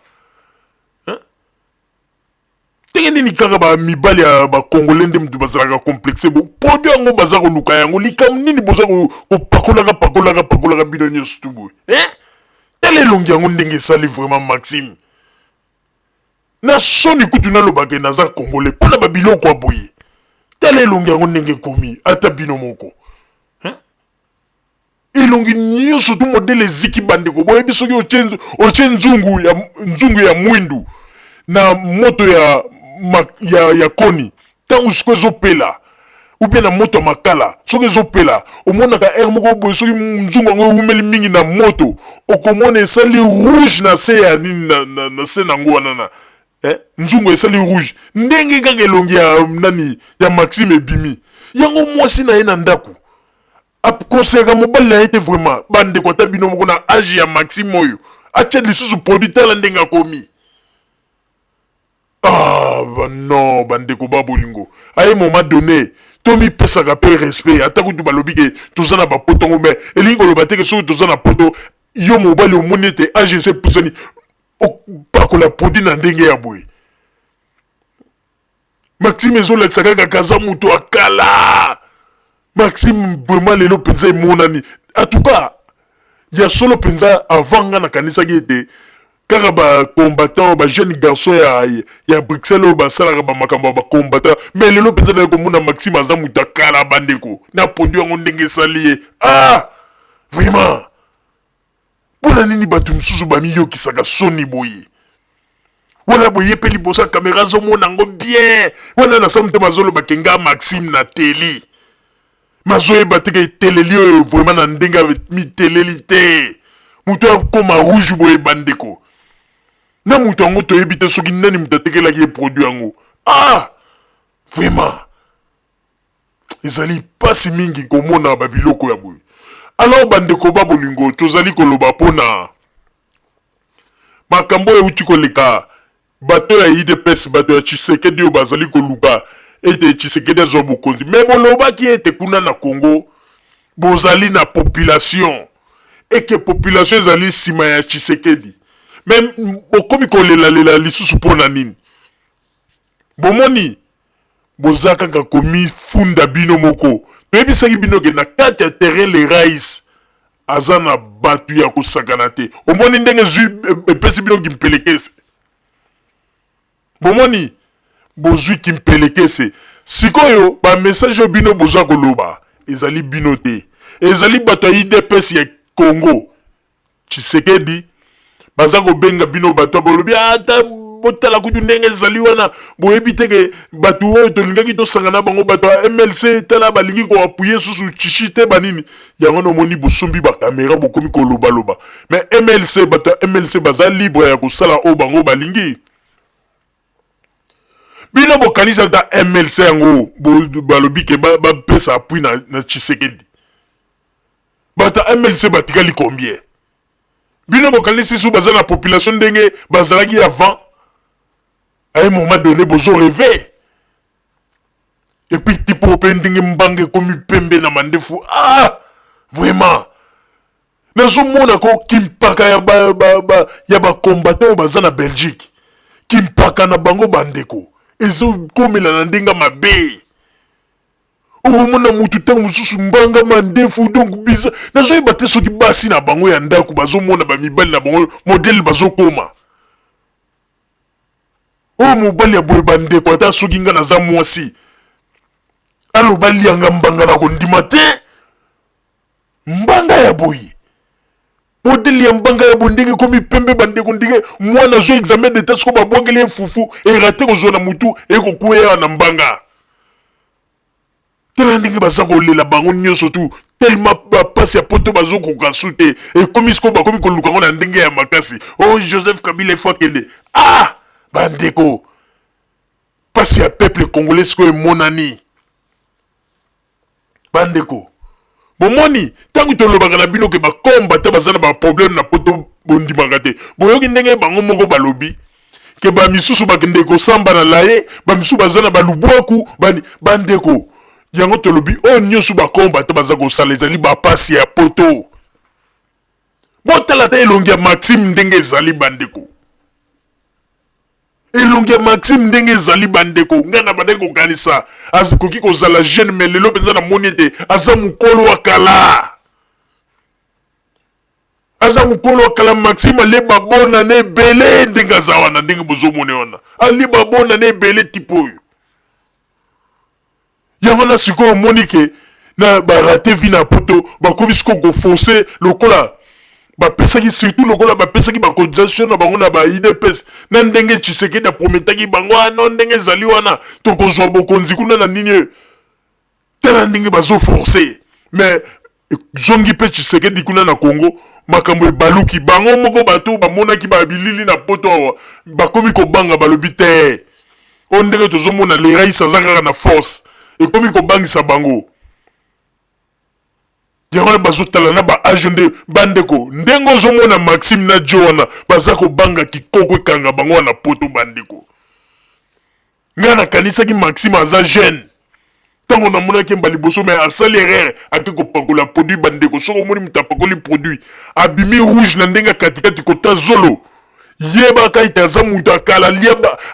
hein? Tenge nini kaka ba mibali ya ba congolais ndem tu bazaka complexe bo produit ngo bazako luka yango likam nini bozako ko pakolaka bidonyo stubu hein tele longi yango ndenge sali vraiment Maxime na soni kutu na lobake naza congolais pona ba biloko aboye tele longi yango ndenge komi ata bino moko ilongi nyonso tu modele ziki bandeko boyebi soki otie nzungu ya mwindu na moto ya koni ntango siko ezopela ou bien na moto makala soki ezopela omonaka air moko boye soki nzungu yango eumeli mingi na moto okomona esali rouge na se ya nini na se nango wana na nzungu esali rouge ndenge kaka elongi ya nani ya Maxime ebimi yango mwasi na ye na ndako akonseyaka mobali na ye te vraiment bandeko ata bino moko na age ya Maxime oyo atia lisusu produit tala ndenge akomi. Non, bandeko babolingo. À un moment donné, Tommy pesa ka pe respect. Ata kutu balobi ke tozana ba poto ngombe. Elingo lo bateke so tozana poto yo mobali o monete AGC pusani o pako la produit na ndenge ya boy. Maxime Zola tsaka kaza muto akala. Maxime vraiment lelo penza monani. En tout cas, il y a solo penza avant nga na kanisa ki ete kaka ba combattant ba jeune garçon ya Bruxelles ba sala ba makambo ba combattant mais lelo penza na ko mona Maxime aza muta kala bandeko na produit ngo ndenge salié vraiment pona nini batu msusu ba miyo kisaka soni boye wala boye peli bosa caméra zo mona ngo bien wala na samte bazolo ba kenga Maxime na télé mazoe bateke teleli vraiment na ndenga mi telelité muto akoma rouge boye bandeko na muto yango toyebi te soki nani mutu atekelaki ye produit yango vraiment ezali pasi mingi komona babiloko ya boye alors bandeko babolingo tozali koloba mpona makambo euti koleka bato ya IDPS bato ya Tshisekedi oyo bazali koluka ete Tshisekedi azwa bokonzi me bolobaki ete kuna na Congo bozali na population eke population ezali nsima ya Tshisekedi mais bokomi kolela lisusu mpona nini bomoni boza kaka komi funda bino moko toyebisaki bino ke na kati ya terrain le rais aza na bato ya kosakana te omoni ndenge zwi epesi bino kimpelekese bomoni bozwi kimpelekese sikoyo bamessage oyo bino bozwa koloba ezali bino te ezali bato ya IDPS ya Congo Tshisekedi baza kobenga bino bato bolobi ata botala kutu ndenge ezali wana boyebi teke bato oyo tolingaki tosangana bango bato ya MLC tala balingi koapuye susu chichi te banini yango nomoni bosombi bakamera bokomi kolobaloba mais MLC bato ya MLC baza libre ya kosala oyo bango balingi bino bokanisa ta MLC yango balobi ke bapesa appui na Tshisekedi bato ya MLC batikali combien bino bokanisi su baza na population ndenge bazalaki avant à un moment donné bozo rêver et puis tipo pendenge mbange komi pembe na mandefu vraiment nazo mona ko kimpaka ya ba combattant baza na Belgique kimpaka na bango bandeko ezo komela na ndenga mabe omona mutu tango mususu mbanga mandefu donc biza nazo yebate soki basi na bango ya ndako bazo mona ba mibali na bango modèle bazo koma mobali ya boye bandeko ata soki nga naza mwasi aloba lianga mbanga na kondima te mbanga ya boye modeli ya mbanga ya boye ndenge komi pembe bandeko ndenge mwana zo examen d'état soko babwangeli ye fufu erate kozwa na mutu ekokuya na mbanga tela ndenge baza kolela bango nyonso tu tellement bapasi ya poto bazokoka su te ekomi siko bakomi koluka ngo na ndenge ya makasi Joseph Kabila efo akende bandeko pasi ya peuple congolais siko emonani bandeko bomoni tangu tolobaka na bino ke bakomba te baza na baproblème na poto bondimaka te boyoki ndenge bango moko balobi ke bamisusu bakende kosamba na laye bamisusu baza na balubwaku bandeko yango tolobi oyo nyonso bakomba te baza kosala ezali bapasi ya poto botala te elongi ya Maxime ndenge ezali bandeko elongi ya Maxime ndenge ezali bandeko ngana bandeko kokanisa akoki kozala jeune mais lelo mpenza na moni ete aza mokolo wa kala Maxime aleba bona na ebele ndenge aza wana ndenge bozomone wana aleba bona na ebele tipo oyo yango na sikoyo omoni ke na barate vi na poto bakomi sikoyo kofonse lokola bapesaki surtout lokola bapesaki bacotisation na bango na ba IDPS na ndenge Tshisekedi aprometaki bango non ndenge ezali wana tokozwa bokonzi kuna na nini tala ndenge bazo forcer mais zongi pe Tshisekedi kuna na Congo makambo baluki bango moko bato bamonaki babilili na poto awa bakomi kobanga balobi te ondenge tozomona les rails sans kaka na force ekomi kobangisa bango yango bazotala na ba agende bandeko ndenge ozomona Maxime na Joana baza kobanga kikoko ekanga bango na poto bandeko nga nakanisaki Maxime aza jeune tango namonaki mbali boso mais asali erreur ake kopakola produit bandeko soko omoni mutu apakoli produit abimi rouge na ndenge katikati kota zolo yebaka ite aza mutu akala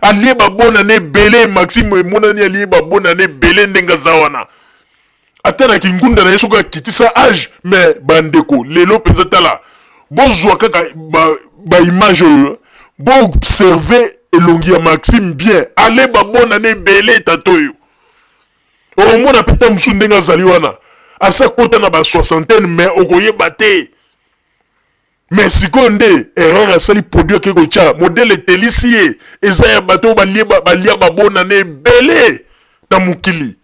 alieba bona ne ebele Maxime emonani alieba bona ne ebele ndenge aza wana ata na kingunda na ye soko akitisa age mais bandeko lelo mpenza tala bozwa kaka baimage oyo boobserve elongi ya Maxime bien aleba bona ne ebele tata oyo omona peta musu ndenge azali wana asa kota na ba soixantaine mais okoyeba te mais sikoyo nde erreur asali produit ake kotya modele etelisi ye eza ya bato balia babona na ebele na mokili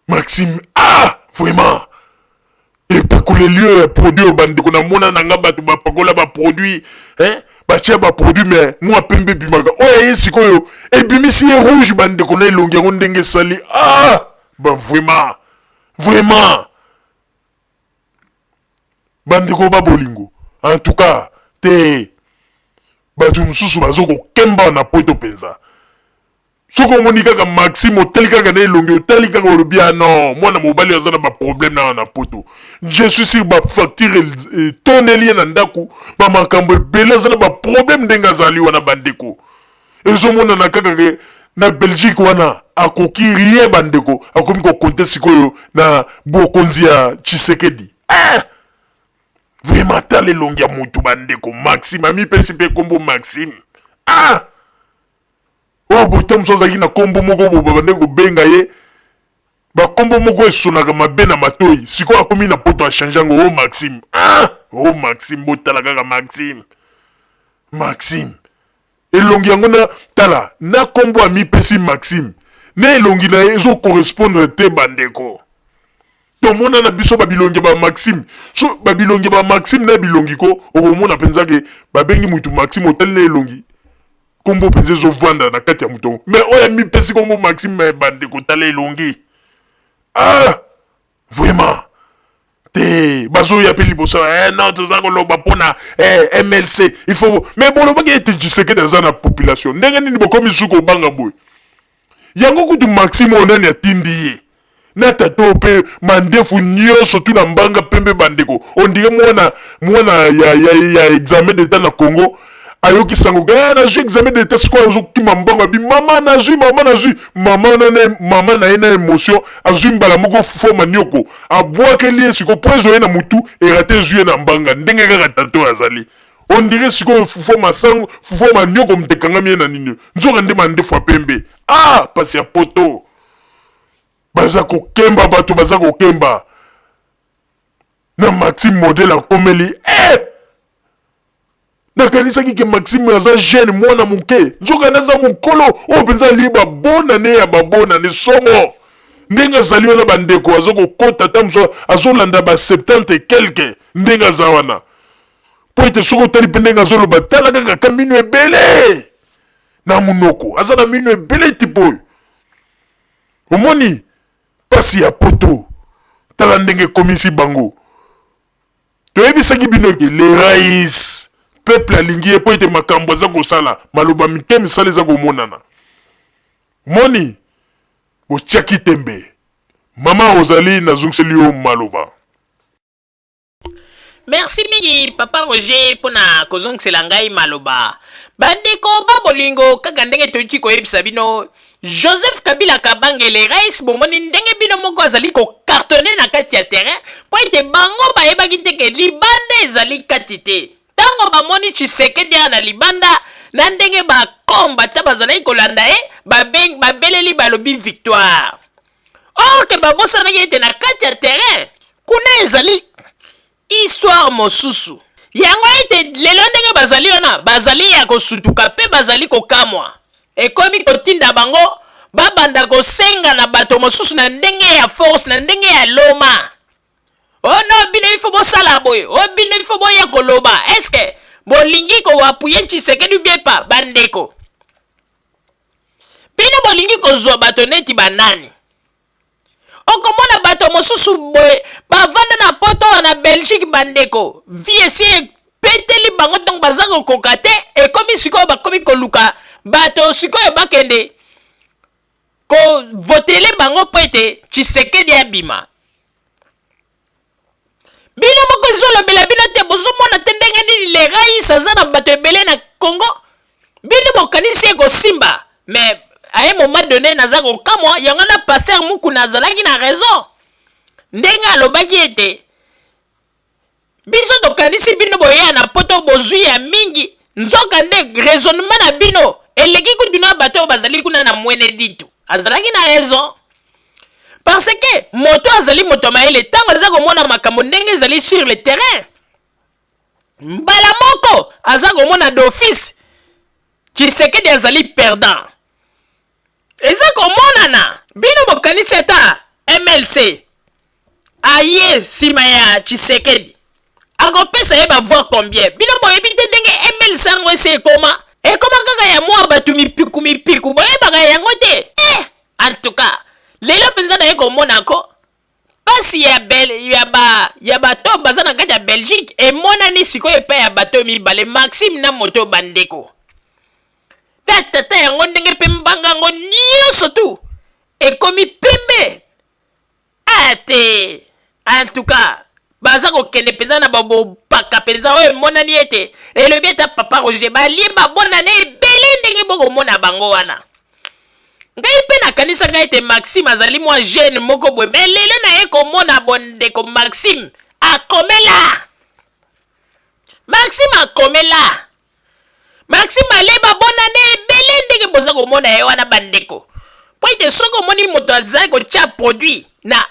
Maxime vraiment epakoleli oyo ya produit bandeko namona nanga bato bapakola baproduit batia baproduit mais mwa pembe ebimaka oyo ye sikoyo ebimisi ye rouge bandeko na elongi yango ndenge esali vraiment bandeko babolingo en tout cas te bato mosusu bazo kokemba na poto mpenza soki omoni kaka Maxime otali kaka na elongi otali kaka olobi non mwana mobali aza na baproblème na poto je suis sûr bafacture etoneli ye na ndako bamakambo ebele aza na baproblème ndenge azali wana bandeko ezomonana kaka ke na Belgique wana akoki rien bandeko akomi kokonte sikoyo na bokonzi ya Tshisekedi vraiment tala elongi ya mutu bandeko Maxime amipesi mpe kombo Maxime bote mosu azalaki na kombo moko bo bandeko kobenga ye bakombo moko esonaka mabe na matoi sikoyo akomi na poto achange yango Maxime Maxime botala kaka Maxime elongi yango na tala na kombo amipesi Maxime na elongi na ye ezokorrespondre te bandeko tomona na biso babilongi ba Maxime so babilongi ba Maxime na bilongi ko okomona mpenza ke babengi mutu Maxime otali na elongi kombo mpenza ezovanda na kati ya mutu mais oyo amipesi kombo Maxime bandeko tala elongi vraiment te bazoya pe liboso non toza koloba mpona MLC il faut mais bolobaki ete Tshisekedi aza na population ndenge nini bokomi suku obanga boye yango kutu Maxime onani atindi ye na tato pe mandefu nyonso tu na mbanga pembe bandeko ondire mwana ya examen d'état na Congo ayoki sango nazwi examen d'état sikoyo azokima mbango abi mama nazwi mama na ye na émotion azwi mbala moko foma nioko abwakeli ye sikoyo po ezoye na mutu erate ezwi ye na mbanga ndenge kaka tato azali ondire sikoyo fufoma nioko mutekangami ye na nini nzoka nde mandefu ya pembe pasi ya poto baza kokemba bato baza kokemba na Maxime modèle akomeli nakanisaki ke Maxime aza jeune mwana moke nzoka naza mokolo oyo mpenza ali babonane ya babonane songo ndenge azali wana bandeko aza kokota ata moso azolanda ba 70 et quelque ndenge aza wana po ete soki otali mpe ndenge azoloba tala kaka ka mino ebele na munoko aza na mino ebele tipo oyo omoni pasi ya poto tala ndenge ekomisi bango toyebisaki bino ke le rais peuple alingi ye po ete makambo aza kosala maloba mike misala eza komonana moni botiaki tembe mama ozali nazongiseli yo maloba. Merci mingi papa Roger pona kozongisela ngai maloba bandeko babolingo kaka ndenge toyuti koyebisa bino Joseph Kabila Kabangele rais bomoni ndenge bino moko azali kokartone na kati ya terrain po ete bango bayebaki te ke libanda ezali kati te tango bamoni Tshisekedi na libanda na ndenge bakomba ta bazalaki kolanda ye babeleli balobi victoire or ke babosanaki ete na kati ya terrain kuna ezali histoire mosusu yango ete lelo ndenge bazali wana bazali ya kosutuka pe bazali kokamwa ekomi kotinda bango babanda kosenga na bato mosusu na ndenge ya force na ndenge ya loma. Oh non, bino il faut bosala boye. Oh bino il faut boya koloba. Est-ce que bolingi ko wapuye Tshisekedi bien pas bandeko? Bino bolingi ko zwa bato neti banani? Okomona bato mosusu boye bavanda na poto na Belgique bandeko. Vie si peteli bango donc bazako kokate e komi sikoyo bakomi koluka bato sikoyo bakende ko votele bango po ete Tshisekedi abima. Bino moko zolobela bino te bozomona te ndenge nini lerai saza na bato ebele na Congo. Bino bokanisi ekosimba. Mais à un moment donné naza kokamwa yango na Pasteur Mukuna azalaki na raison. Ndenge alobaki ete biso tokanisi bino boya na poto bozwi ya mingi nzoka nde raisonnement na bino eleki kutuna bato bazali kuna na mwene ditu. Azalaki na raison. Parce que moto azali moto maele tango aza komona makambo ndenge ezali sur le terrain. Mbala moko aza komona d'office Tshisekedi azali perdant. Eza komonana bino bokanisi ata MLC aye sima ya Tshisekedi akopesa ye bavoir combien. Bino boyebi te ndenge MLC yango esi ekoma kaka ya mwa bato mipiku boyebaka yango te. En tout cas lelo penza na ye komonako pasi ya bato baza na kati ya Belgique emonani sikoyo epai ya bato mibale Maxime na moto bandeko. Tata yango ndenge mpe mbanga yango nyonso tu ekomi pembe ate. En tout cas baza kokende penza na babopaka penza oyo emonani ete elobi ata Papa Roger balie babonane ebele ndenge bokomona bango wana. Ngai pe nakanisaka ete Maxime azali mwa jeune moko boye me lelo na ye komona bondeko Maxime akomela. Maxime aleba bonane ebele ndenge boza komona ye wana bandeko. Po ete soki omoni moto azali kotia produit na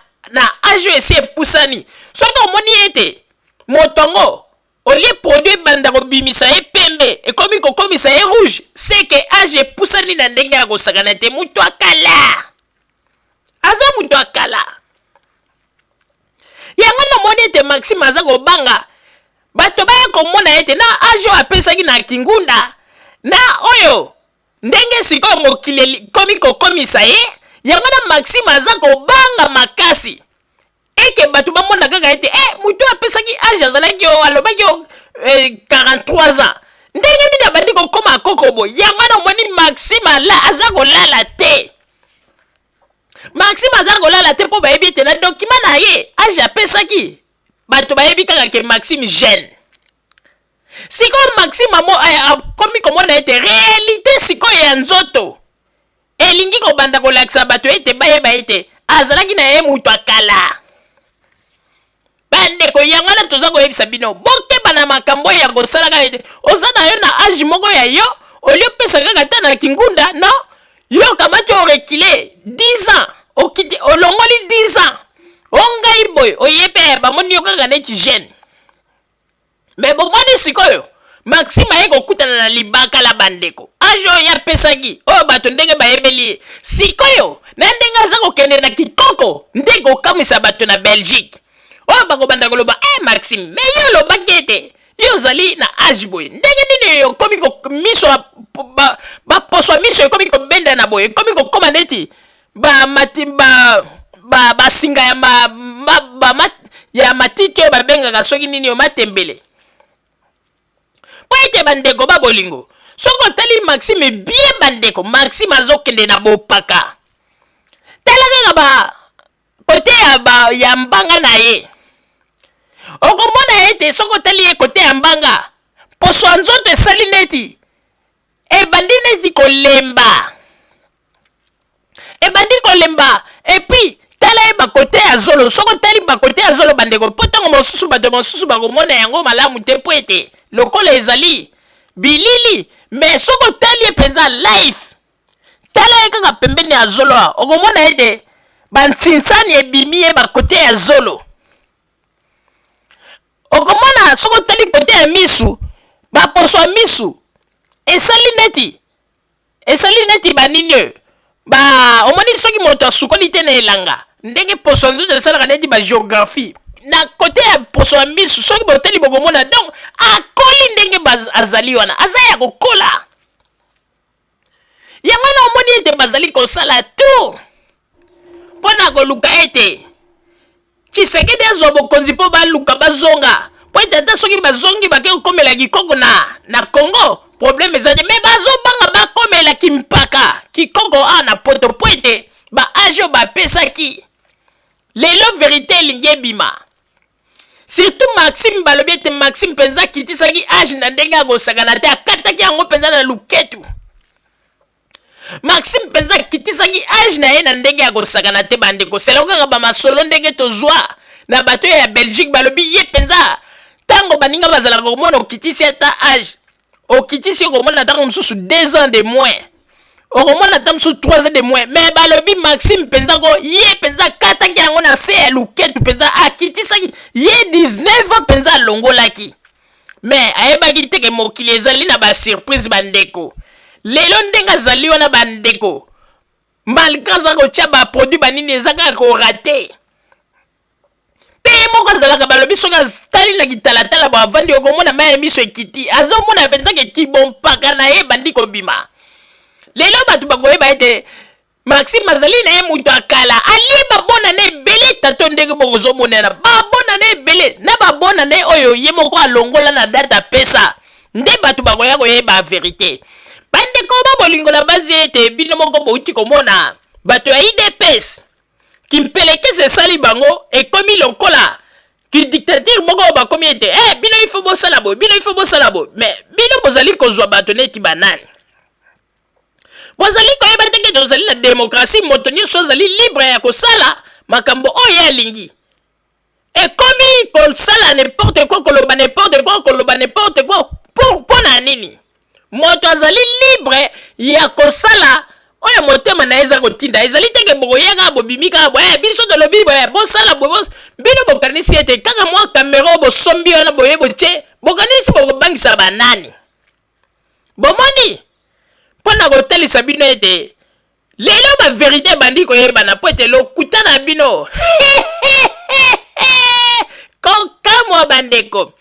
age esi epusani soki omoni ete motongo olie produit banda kobimisa ye pembe ekomi kokomisa ye rouge c'est que age epusani na ndenge ya kosakana te mutu akala. Aza mutu akala. Yango nomoni ete Maxime aza kobanga bato baya komona ete na age oyo apesaki na Kingunda na oyo ndenge sikoyo mokili komi kokomisa ye yango na Maxime aza kobanga makasi eke bato bamona kaka ete mutu apesaki age azalaki alobaki 43 ans ndenge nini abandi kokoma akokobo yango nomoni Maxime aza kolala te. Maxime aza kolala te mpo bayebi ete na document na ye age apesaki bato bayebi kaka ke Maxime jeune. Sikoyo Maxime akomi komona ete réalité sikoyo ya nzoto elingi kobanda kolakisa bato ete bayeba ete azalaki na ye mutu akala. Bandeko yango na toza koyebisa bino bokeba na makambo ya kosalaka ete oza na yo na age moko ya yo olio pesa kaka ta na Kingunda no yo kamati orekile 10 ans okiti olongoli 10 ans ongai boy oyepe bamoni yo kaka neti jeune. Mais bomoni sikoyo Maxime aye kokutana na libaka la bandeko age oyo yapesaki oyo bato ndenge bayebeli sikoyo na ndenge aza kokende na kitoko ndenge kokamwisa bato na Belgique oyo bakobanda koloba Maxime me yo olobaki ete yo ozali na age boye ndenge nini okomi miso baposwa miso ekomi kobenda na boye ekomi kokoma neti basinga ya matiti oyo babengaka soki nini yo matembele. Po ete bandeko babolingo soko tali Maxime bien bandeko Maxime azokende na bopaka tala kaka kote ya mbanga na ye okomona ete soko tali ye kote ya mbanga poso nzoto esali neti ebandi neti kolemba epi tala ye bakote ya zolo soko tali bakote ya zolo bandeko po ntango mosusu bato mosusu bakomona yango malamu te po ete lokola ezali bilili mais soko tali penza live tala ye kaka pembeni ya zolo okomona ete bantsinsani ebimi ye bakote ya zolo okomona soko tali kote ya misu baposo ya misu esali neti banini omoni soki moto asukoli te na elanga ndenge poso nzoto esalaka neti bagéographie na kote ya poso ya misu soki boteli bokomona donc akoli ndenge azali wana aza ya kokola yango na omoni ete bazali kosala tu mpo na koluka ete Tshisekedi azwa bokonzi mpo baluka bazonga po ete ata soki bazongi bake kokomela kikoko na Congo problème ezali me bazobanga bakomela kimpaka kikoko na poto po ete baage oyo bapesaki lelo verité elingi ebima surtout Maxime balobi ete Maxime mpenza akitisaki age na ndenge akosakana te akataki yango mpenza na luketu Maxime mpenza akitisaki age na ye na ndenge akosakana te bandeko selo kaka bamasolo ndenge tozwa na bato ya Belgique balobi ye mpenza ntango baninga bazalaka komona okitisi ata age okitisi okomona ntango mosusu 2 ans de moins okomona ata mosusu 3 ans de moins mais balobi Maxime mpenza ko ye mpenza akataki yango na se ya luketu mpenza akitisaki ye 19 ans mpenza alongolaki mais ayebaki teke mokili ezali na basurprise bandeko lelo ndenge azali wana bandeko malgré aza kotia baproduit banini eza kaka korate mpe ye moko azalaka balobi soki atali na kitalatala bavandi okomona mai ya miso ekiti azomona mpenzaka ekibompaka na ye bandi kobima lelo bato bakoyeba ete Maxime azali na ye moto akala ali babona na ebele tato ndenge bokozomonana babona na ebele na babona na oyo ye moko alongola na date apesa nde bato bakoya koyeba verité bandeko babolingo na bazi ete bino moko bouti komona bato ya IDPS kimpelekese esali bango ekomi lokola kidictature moko bakomi ete bino ifo bosala boye bino ifo bosala boye mais bino bozali kozwa bato neti banani bozali koyeba ndenge tozali na démocratie moto nyonso azali libre ya kosala makambo oyo alingi ekomi kosala n'importe quoi koloba n'importe quoi mpo na nini moto azali libre ya kosala oyo motema na eza kotinda ezali teke bokoyaka bobimi kaka boye biso tolobi boye bosala boye bino bokanisi ete kaka mwa kamera bosombi wana boye botie bokanisi bokobangisa banani bomoni mpo na kotalisa bino ete lelo baverité bandi koyebana po ete lokuta na bino kokamwa bandeko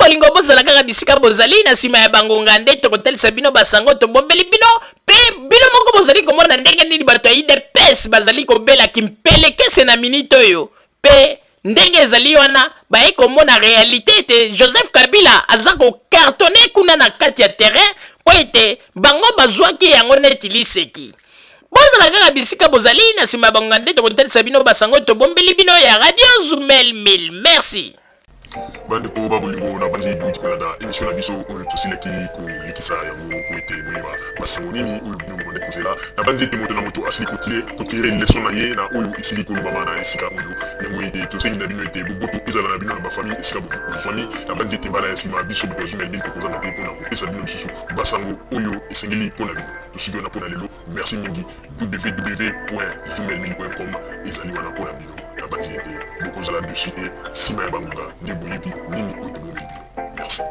babolingo bozala kaka bisika bozali na nsima ya bangonga nde tokotalisa bino basango tobombeli bino mpe bino moko bozali komona ndenge nini bato ya IDPS bazali kobela kimpelekese na minute oyo mpe ndenge ezali wana baye komona réalité ete Joseph Kabila aza kokartone kuna na kati ya terrain po ete bango bazwaki yango neti liseki bozala kaka bisika bozali na nsima ya bangonga nde tokotalisa bino basango tobombeli bino ya Radio Zumel 1000 merci. bandeko babolingo na bandi duti kolanda émission na biso oyo tosilaki kolekisa yango po ete boyeba basango nini oyo bino bobande kozela na bandi ete moto na moto asili kotire leson na ye na oyo esili kolobama na esika oyo yango ete tosengi na bino ete boboto ezala na bino na bafamille esika bozwani na bandi ete mbala ya nsima biso bato ya Zumel 1000 tokozanga te mpona kopesa bino lisusu basango oyo esengeli mpona bino tosiki wana mpona lelo merci mingi www.zumel1000.com ezali wana mpona bino na bandi ete bokozala dessus te nsima ya bangonga nde boyebi nini oyo tobomeli bino merci.